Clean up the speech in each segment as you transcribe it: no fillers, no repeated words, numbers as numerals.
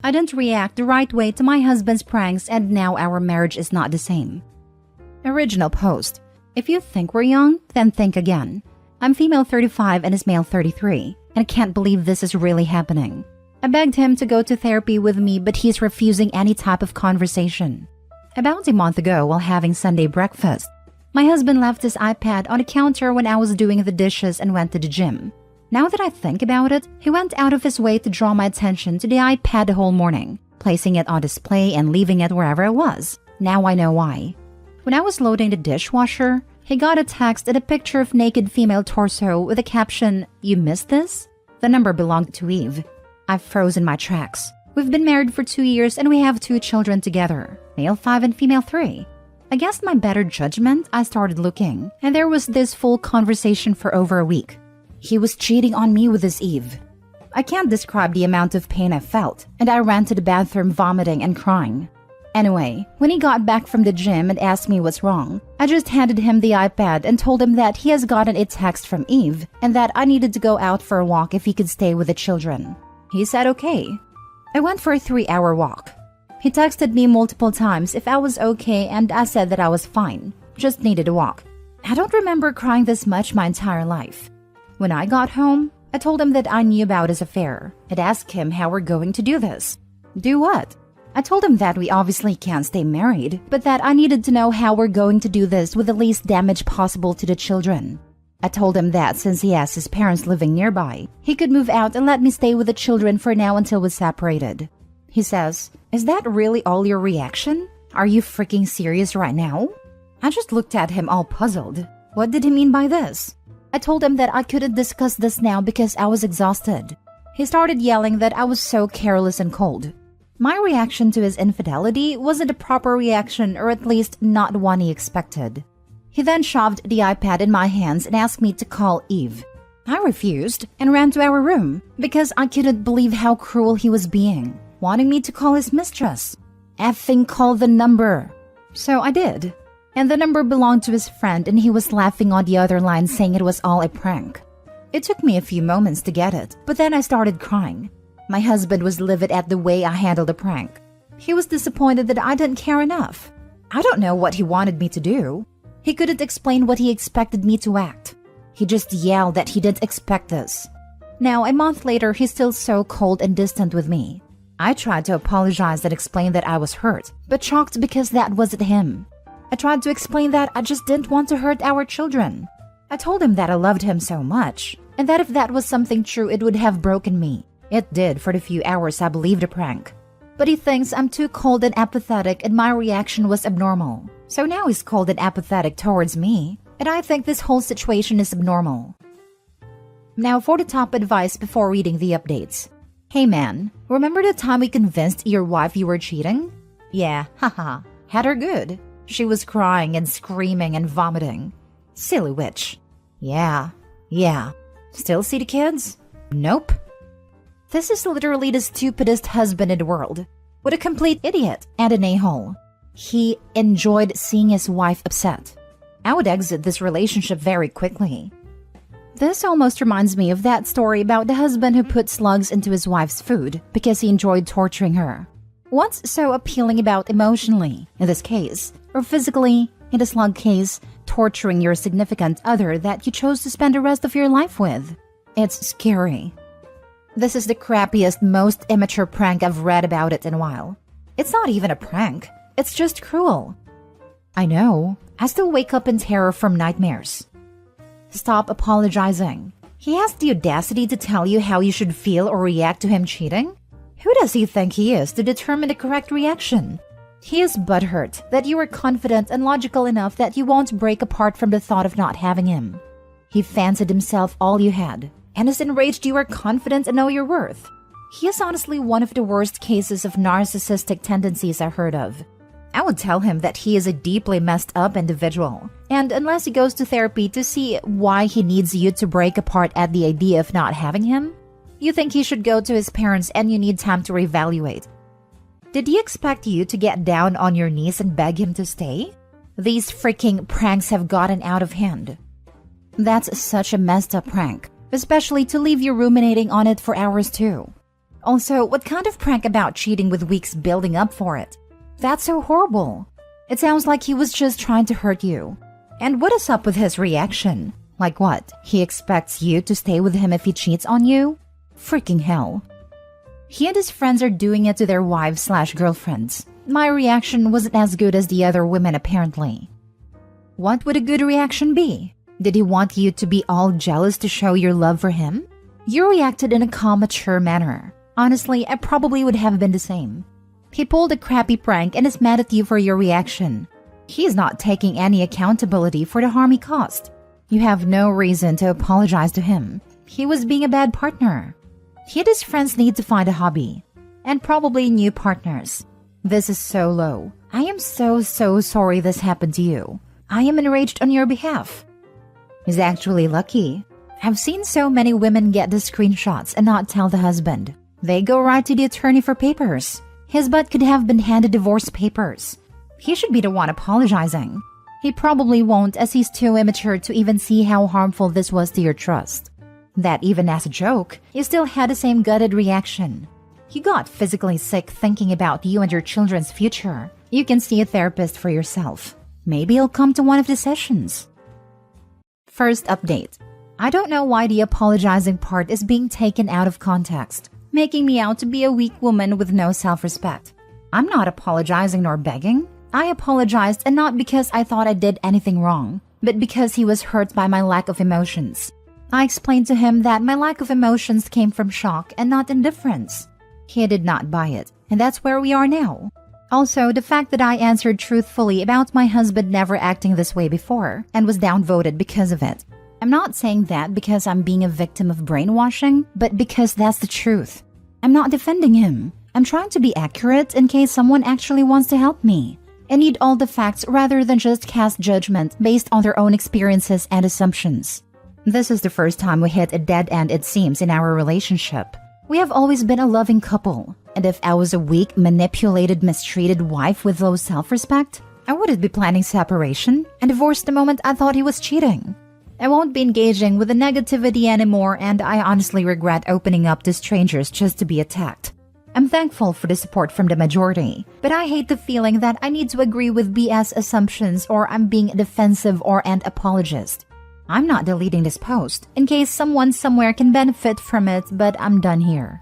I didn't react the right way to my husband's pranks and now our marriage is not the same. Original post. If you think we're young, then think again. I'm female 35 and is male 33, and I can't believe this is really happening. I begged him to go to therapy with me, but he's refusing any type of conversation. About a month ago, while having Sunday breakfast, my husband left his iPad on the counter when I was doing the dishes and went to the gym. Now that I think about it, he went out of his way to draw my attention to the iPad the whole morning, placing it on display and leaving it wherever I was. Now I know why. When I was loading the dishwasher, he got a text and a picture of naked female torso with a caption, "You missed this?" The number belonged to Eve. I've frozen my tracks. We've been married for 2 years and we have 2 children together, male 5 and female 3. Against my better judgment, I started looking, and there was this full conversation for over a week. He was cheating on me with this Eve. I can't describe the amount of pain I felt, and I ran to the bathroom vomiting and crying. Anyway, when he got back from the gym and asked me what's wrong, I just handed him the iPad and told him that he has gotten a text from Eve and that I needed to go out for a walk if he could stay with the children. He said okay. I went for a 3-hour walk. He texted me multiple times if I was okay and I said that I was fine, just needed a walk. I don't remember crying this much my entire life. When I got home, I told him that I knew about his affair and asked him how we're going to do this. Do what? I told him that we obviously can't stay married, but that I needed to know how we're going to do this with the least damage possible to the children. I told him that since he has his parents living nearby, he could move out and let me stay with the children for now until we're separated. He says, "Is that really all your reaction? Are you freaking serious right now?" I just looked at him all puzzled. What did he mean by this? I told him that I couldn't discuss this now because I was exhausted. He started yelling that I was so careless and cold. My reaction to his infidelity wasn't a proper reaction, or at least not one he expected. He then shoved the iPad in my hands and asked me to call Eve. I refused and ran to our room because I couldn't believe how cruel he was being, wanting me to call his mistress. Effing call the number. So I did. And the number belonged to his friend and he was laughing on the other line saying it was all a prank. It took me a few moments to get it, but then I started crying. My husband was livid at the way I handled the prank. He was disappointed that I didn't care enough. I don't know what he wanted me to do. He couldn't explain what he expected me to act. He just yelled that he didn't expect this. Now, a month later, he's still so cold and distant with me. I tried to apologize and explain that I was hurt, but shocked because that wasn't him. I tried to explain that I just didn't want to hurt our children. I told him that I loved him so much, and that if that was something true, it would have broken me. It did for the few hours I believed the prank. But he thinks I'm too cold and apathetic and my reaction was abnormal. So now he's cold and apathetic towards me, and I think this whole situation is abnormal. Now for the top advice before reading the updates. Hey man, remember the time we convinced your wife you were cheating? Yeah, haha, had her good. She was crying and screaming and vomiting. Silly witch. Yeah. Still see the kids? Nope. This is literally the stupidest husband in the world. What a complete idiot and an a-hole. He enjoyed seeing his wife upset. I would exit this relationship very quickly. This almost reminds me of that story about the husband who put slugs into his wife's food because he enjoyed torturing her. What's so appealing about emotionally, in this case, or physically, in the slug case, torturing your significant other that you chose to spend the rest of your life with? It's scary. This is the crappiest, most immature prank I've read about it in a while. It's not even a prank. It's just cruel. I know. I still wake up in terror from nightmares. Stop apologizing. He has the audacity to tell you how you should feel or react to him cheating? Who does he think he is to determine the correct reaction? He is butthurt that you are confident and logical enough that you won't break apart from the thought of not having him. He fancied himself all you had, and is enraged you are confident and know your worth. He is honestly one of the worst cases of narcissistic tendencies I heard of. I would tell him that he is a deeply messed up individual, and unless he goes to therapy to see why he needs you to break apart at the idea of not having him, you think he should go to his parents and you need time to reevaluate. Did he expect you to get down on your knees and beg him to stay? These freaking pranks have gotten out of hand. That's such a messed up prank, especially to leave you ruminating on it for hours too. Also, what kind of prank about cheating with weeks building up for it? That's so horrible. It sounds like he was just trying to hurt you. And what is up with his reaction? Like what? He expects you to stay with him if he cheats on you? Freaking hell. He and his friends are doing it to their wives/girlfriends. My reaction wasn't as good as the other women apparently. What would a good reaction be? Did he want you to be all jealous to show your love for him? You reacted in a calm, mature manner. Honestly, I probably would have been the same. He pulled a crappy prank and is mad at you for your reaction. He's not taking any accountability for the harm he caused. You have no reason to apologize to him. He was being a bad partner. He and his friends need to find a hobby. And probably new partners. This is so low. I am so sorry this happened to you. I am enraged on your behalf. He's actually lucky. I've seen so many women get the screenshots and not tell the husband. They go right to the attorney for papers. His butt could have been handed divorce papers. He should be the one apologizing. He probably won't, as he's too immature to even see how harmful this was to your trust. That even as a joke, you still had the same gutted reaction. You got physically sick thinking about you and your children's future. You can see a therapist for yourself. Maybe he'll come to one of the sessions. First update. I don't know why the apologizing part is being taken out of context, making me out to be a weak woman with no self-respect. I'm not apologizing nor begging. I apologized, and not because I thought I did anything wrong, but because he was hurt by my lack of emotions. I explained to him that my lack of emotions came from shock and not indifference. He did not buy it, and that's where we are now. Also, the fact that I answered truthfully about my husband never acting this way before and was downvoted because of it. I'm not saying that because I'm being a victim of brainwashing, but because that's the truth. I'm not defending him. I'm trying to be accurate in case someone actually wants to help me. I need all the facts rather than just cast judgment based on their own experiences and assumptions. This is the first time we hit a dead end, it seems, in our relationship. We have always been a loving couple, and if I was a weak, manipulated, mistreated wife with low self-respect, I wouldn't be planning separation and divorce the moment I thought he was cheating. I won't be engaging with the negativity anymore, and I honestly regret opening up to strangers just to be attacked. I'm thankful for the support from the majority, but I hate the feeling that I need to agree with BS assumptions or I'm being defensive or an apologist. I'm not deleting this post in case someone somewhere can benefit from it, but I'm done here.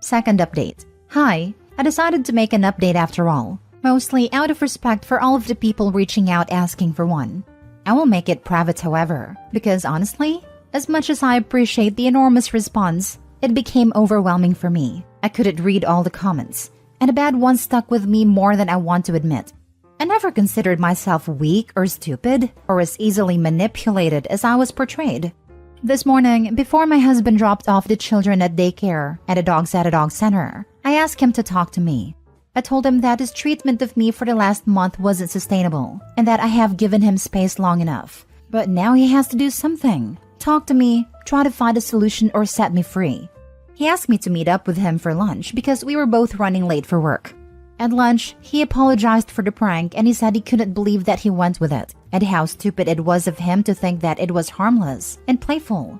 Second update. Hi, I decided to make an update after all, mostly out of respect for all of the people reaching out asking for one. I will make it private, however, because honestly, as much as I appreciate the enormous response, it became overwhelming for me. I couldn't read all the comments, and a bad one stuck with me more than I want to admit. I never considered myself weak or stupid or as easily manipulated as I was portrayed. This morning, before my husband dropped off the children at daycare and the dogs at a dog center, I asked him to talk to me. I told him that his treatment of me for the last month wasn't sustainable and that I have given him space long enough. But now he has to do something. Talk to me, try to find a solution, or set me free. He asked me to meet up with him for lunch because we were both running late for work. At lunch, he apologized for the prank and he said he couldn't believe that he went with it and how stupid it was of him to think that it was harmless and playful.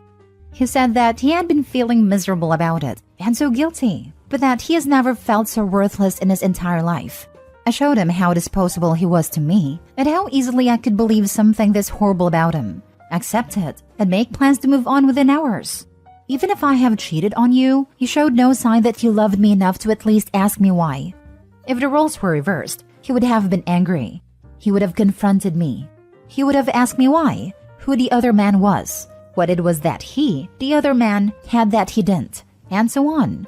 He said that he had been feeling miserable about it and so guilty, but that he has never felt so worthless in his entire life. I showed him how disposable he was to me and how easily I could believe something this horrible about him, accept it, and make plans to move on within hours. Even if I have cheated on you, you showed no sign that you loved me enough to at least ask me why. If the roles were reversed, he would have been angry. He would have confronted me. He would have asked me why, who the other man was, what it was that he, the other man, had that he didn't, and so on.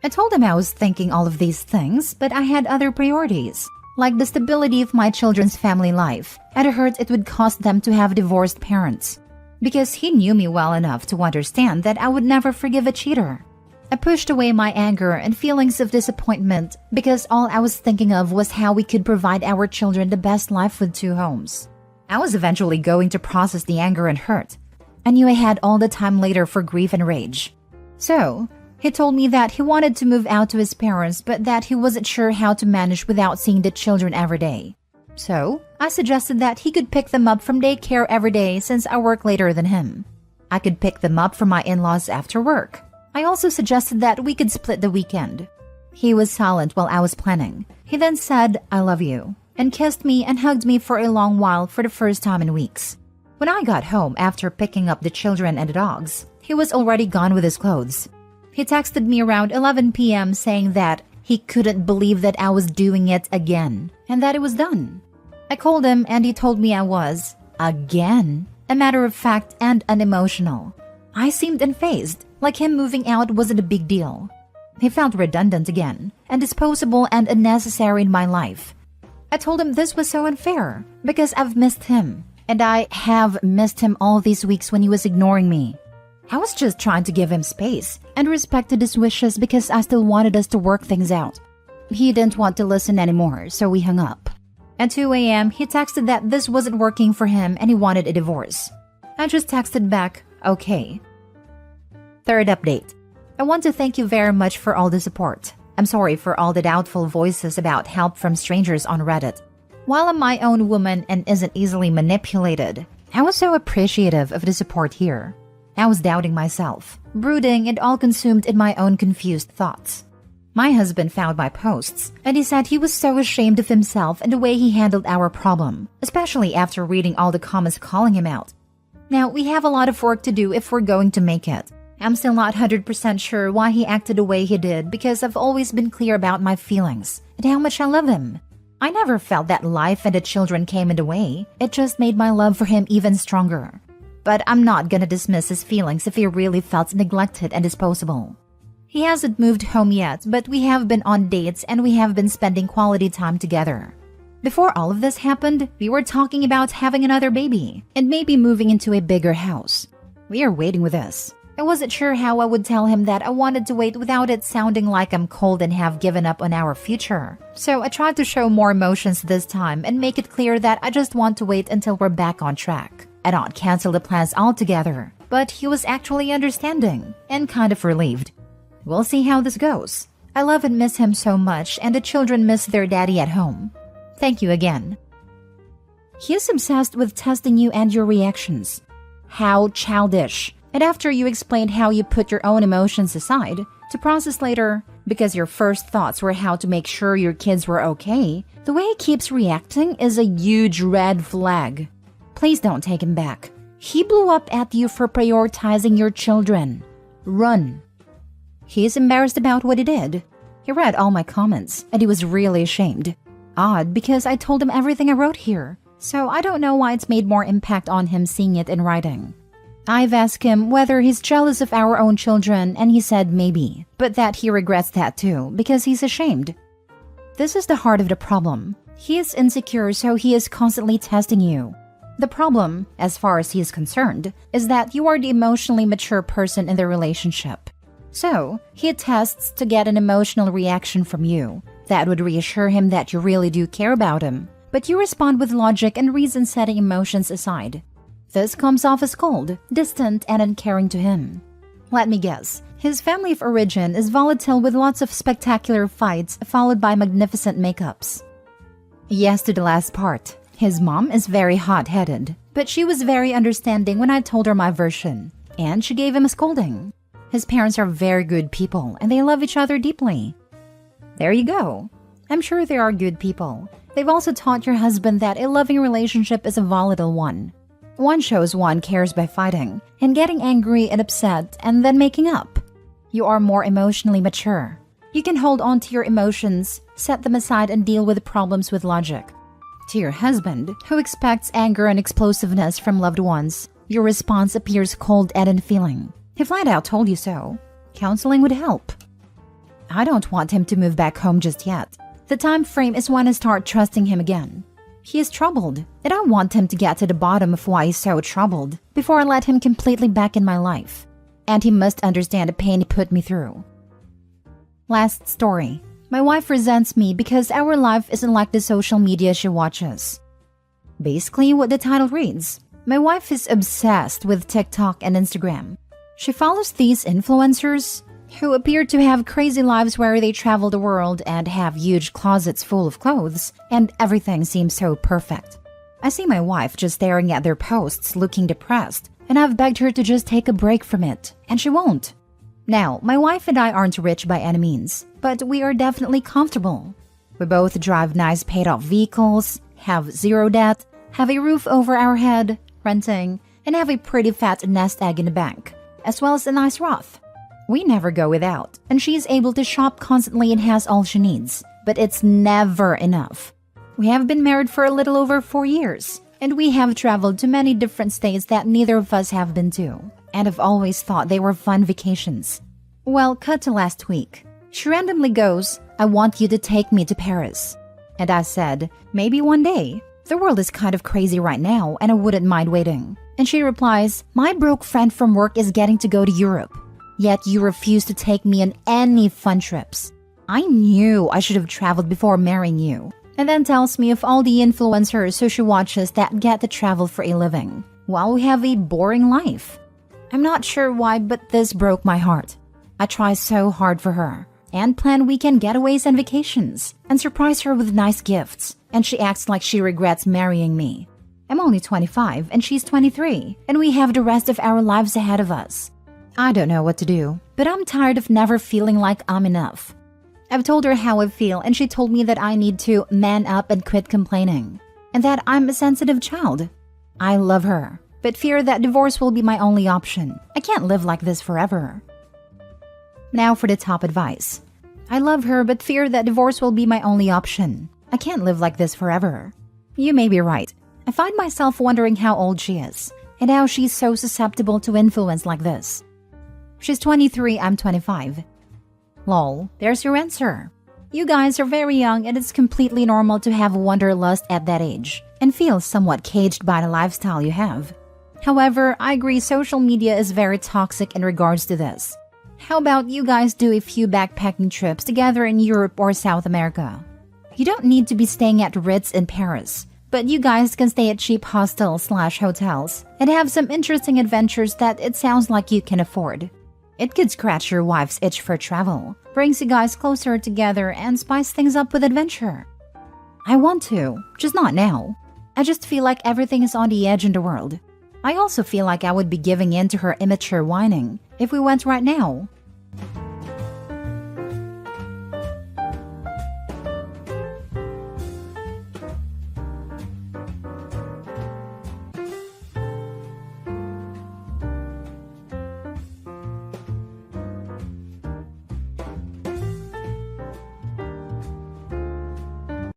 I told him I was thinking all of these things, but I had other priorities, like the stability of my children's family life, and I heard it would cost them to have divorced parents. Because he knew me well enough to understand that I would never forgive a cheater. I pushed away my anger and feelings of disappointment because all I was thinking of was how we could provide our children the best life with 2 homes. I was eventually going to process the anger and hurt. I knew I had all the time later for grief and rage. So, he told me that he wanted to move out to his parents but that he wasn't sure how to manage without seeing the children every day. So, I suggested that he could pick them up from daycare every day since I work later than him. I could pick them up from my in-laws after work. I also suggested that we could split the weekend. He was silent while I was planning. He then said, "I love you," and kissed me and hugged me for a long while for the first time in weeks. When I got home after picking up the children and the dogs, he was already gone with his clothes. He texted me around 11 p.m. saying that he couldn't believe that I was doing it again and that it was done. I called him and he told me I was, again, a matter of fact and unemotional. I seemed unfazed, like him moving out wasn't a big deal. He felt redundant again and disposable and unnecessary in my life. I told him this was so unfair because I've missed him, and I have missed him all these weeks when he was ignoring me. I was just trying to give him space and respected his wishes because I still wanted us to work things out. He didn't want to listen anymore, so we hung up. At 2 a.m., he texted that this wasn't working for him and he wanted a divorce. I just texted back, "Okay." Third update. I want to thank you very much for all the support. I'm sorry for all the doubtful voices about help from strangers on Reddit. While I'm my own woman and isn't easily manipulated, I was so appreciative of the support here. I was doubting myself, brooding and all consumed in my own confused thoughts. My husband found my posts, and he said he was so ashamed of himself and the way he handled our problem, especially after reading all the comments calling him out. Now, we have a lot of work to do if we're going to make it. I'm still not 100% sure why he acted the way he did because I've always been clear about my feelings and how much I love him. I never felt that life and the children came in the way. It just made my love for him even stronger. But I'm not gonna dismiss his feelings if he really felt neglected and disposable. He hasn't moved home yet, but we have been on dates and we have been spending quality time together. Before all of this happened, we were talking about having another baby and maybe moving into a bigger house. We are waiting with this. I wasn't sure how I would tell him that I wanted to wait without it sounding like I'm cold and have given up on our future. So I tried to show more emotions this time and make it clear that I just want to wait until we're back on track. I don't cancel the plans altogether, but he was actually understanding and kind of relieved. We'll see how this goes. I love and miss him so much, and the children miss their daddy at home. Thank you again. He is obsessed with testing you and your reactions. How childish. And after you explained how you put your own emotions aside to process later, because your first thoughts were how to make sure your kids were okay, the way he keeps reacting is a huge red flag. Please don't take him back. He blew up at you for prioritizing your children. Run. He is embarrassed about what he did. He read all my comments, and he was really ashamed. Odd, because I told him everything I wrote here, so I don't know why it's made more impact on him seeing it in writing. I've asked him whether he's jealous of our own children, and he said maybe, but that he regrets that too, because he's ashamed. This is the heart of the problem. He is insecure, so he is constantly testing you. The problem, as far as he is concerned, is that you are the emotionally mature person in the relationship. So, he tests to get an emotional reaction from you that would reassure him that you really do care about him, but you respond with logic and reason, setting emotions aside. This comes off as cold, distant, and uncaring to him. Let me guess, his family of origin is volatile with lots of spectacular fights followed by magnificent makeups. Yes to the last part. His mom is very hot-headed, but she was very understanding when I told her my version, and she gave him a scolding. His parents are very good people, and they love each other deeply. There you go. I'm sure they are good people. They've also taught your husband that a loving relationship is a volatile one. One shows one cares by fighting and getting angry and upset and then making up. You are more emotionally mature. You can hold on to your emotions, set them aside, and deal with problems with logic. To your husband, who expects anger and explosiveness from loved ones, your response appears cold and unfeeling. He flat out told you so. Counseling would help. I don't want him to move back home just yet. The time frame is when I start trusting him again. He is troubled, and I want him to get to the bottom of why he's so troubled before I let him completely back in my life. And he must understand the pain he put me through. Last story. My wife resents me because our life isn't like the social media she watches. Basically what the title reads. My wife is obsessed with TikTok and Instagram. She follows these influencers who appear to have crazy lives where they travel the world and have huge closets full of clothes, and everything seems so perfect. I see my wife just staring at their posts looking depressed, and I've begged her to just take a break from it, and she won't. Now, my wife and I aren't rich by any means, but we are definitely comfortable. We both drive nice paid-off vehicles, have zero debt, have a roof over our head, renting, and have a pretty fat nest egg in the bank, as well as a nice Roth. We never go without, and she is able to shop constantly and has all she needs, but it's never enough. We have been married for a little over 4 years, and we have traveled to many different states that neither of us have been to, and have always thought they were fun vacations. Well, cut to last week. She randomly goes, "I want you to take me to Paris." And I said, "Maybe one day. The world is kind of crazy right now, and I wouldn't mind waiting." And she replies, "My broke friend from work is getting to go to Europe. Yet you refuse to take me on any fun trips. I knew I should have traveled before marrying you." And then tells me of all the influencers who she watches that get to travel for a living, while we have a boring life. I'm not sure why, but this broke my heart. I try so hard for her, and plan weekend getaways and vacations, and surprise her with nice gifts, and she acts like she regrets marrying me. I'm only 25 and she's 23, and we have the rest of our lives ahead of us. I don't know what to do, but I'm tired of never feeling like I'm enough. I've told her how I feel, and she told me that I need to man up and quit complaining, and that I'm a sensitive child. I love her, but fear that divorce will be my only option. I can't live like this forever. Now for the top advice. I love her, but fear that divorce will be my only option. I can't live like this forever. You may be right. I find myself wondering how old she is, and how she's so susceptible to influence like this. She's 23, I'm 25. Lol, there's your answer. You guys are very young, and it's completely normal to have wanderlust at that age, and feel somewhat caged by the lifestyle you have. However, I agree social media is very toxic in regards to this. How about you guys do a few backpacking trips together in Europe or South America? You don't need to be staying at Ritz in Paris, but you guys can stay at cheap hostels/hotels and have some interesting adventures that it sounds like you can afford. It could scratch your wife's itch for travel, brings you guys closer together, and spice things up with adventure. I want to, just not now. I just feel like everything is on the edge in the world. I also feel like I would be giving in to her immature whining if we went right now.